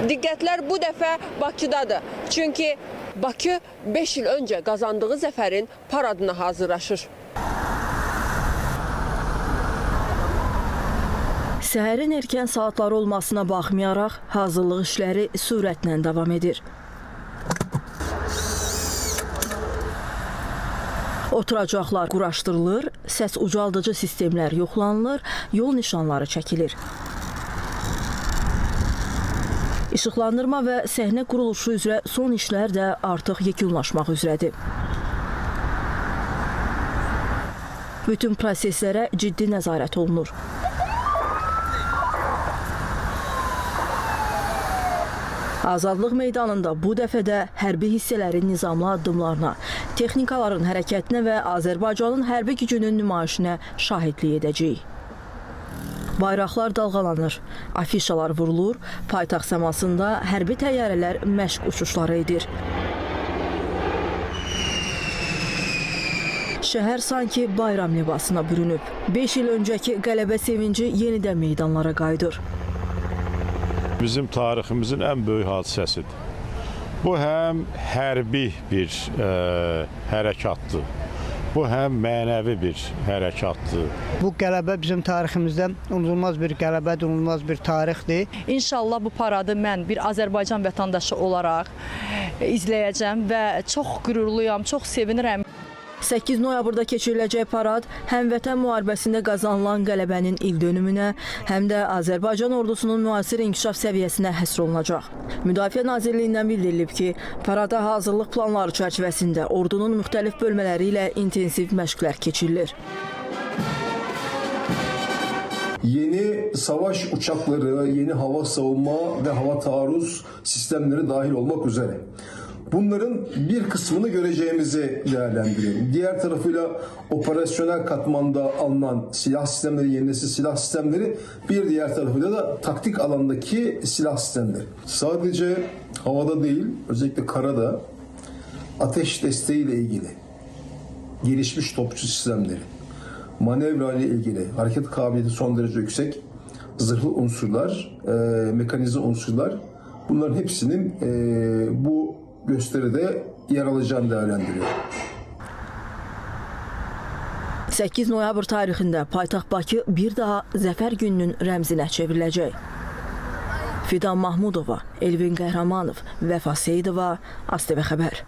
Diqqətlər bu dəfə Bakıdadır. Çünki Bakı 5 il öncə qazandığı zəfərin paradına hazırlaşır. Səhərin erkən saatları olmasına baxmayaraq, hazırlıq işləri sürətlə davam edir. Oturacaqlar quraşdırılır, səs ucaldıcı sistemlər yoxlanılır, yol nişanları çəkilir. İşıqlandırma və səhnə quruluşu üzrə son işlər də artıq yekunlaşmaq üzrədir. Bütün proseslərə ciddi nəzarət olunur. Azadlıq meydanında bu dəfə də hərbi hissələrin nizamlı addımlarına, texnikaların hərəkətinə və Azərbaycanın hərbi gücünün nümayişinə şahidlik edəcəyik. Bayraqlar dalğalanır, afişalar vurulur, paytaxt səmasında hərbi təyyarələr məşq uçuşları edir. Şəhər sanki bayram libasına bürünüb. 5 il öncəki qələbə sevinci yenidən meydanlara qayıdır. Bizim tariximizin ən böyük hadisəsidir. Bu həm hərbi bir hərəkatdır, bu həm mənəvi bir hərəkatdır. Bu qələbə bizim tariximizdə unudulmaz bir qələbədir, unudulmaz bir tarixdir. İnşallah bu paradı mən bir Azərbaycan vətəndaşı olaraq izləyəcəm və çox qürurluyam, çox sevinirəm. 8 noyabrda keçiriləcək parad həm vətən müharibəsində qazanılan qələbənin ildönümünə, həm də Azərbaycan ordusunun müasir inkişaf səviyyəsinə həsr olunacaq. Müdafiə Nazirliyindən bildirilib ki, parada hazırlıq planları çərçivəsində ordunun müxtəlif bölmələri ilə intensiv məşqlər keçirilir. Yeni savaş uçakları, yeni hava savunma ve hava taarruz sistemleri dahil olmak üzere. Bunların bir kısmını göreceğimizi değerlendiriyorum. Diğer tarafıyla operasyonel katmanda alınan silah sistemleri, yeni nesil silah sistemleri, bir diğer tarafıyla da taktik alandaki silah sistemleri. Sadece havada değil, özellikle karada ateş desteğiyle ilgili gelişmiş topçu sistemleri, manevra ile ilgili hareket kabiliyeti son derece yüksek, zırhlı unsurlar, mekanize unsurlar, bunların hepsinin bu gösteride yer alacağını değerlendiriyor. 8 noyabr tarixində paytaxt Bakı bir daha Zəfər gününün rəmzinə çevriləcək. Fidan Mahmudova, Elvin Qəhrəmanov, Vəfa Seyidova, ASTV Xəbər.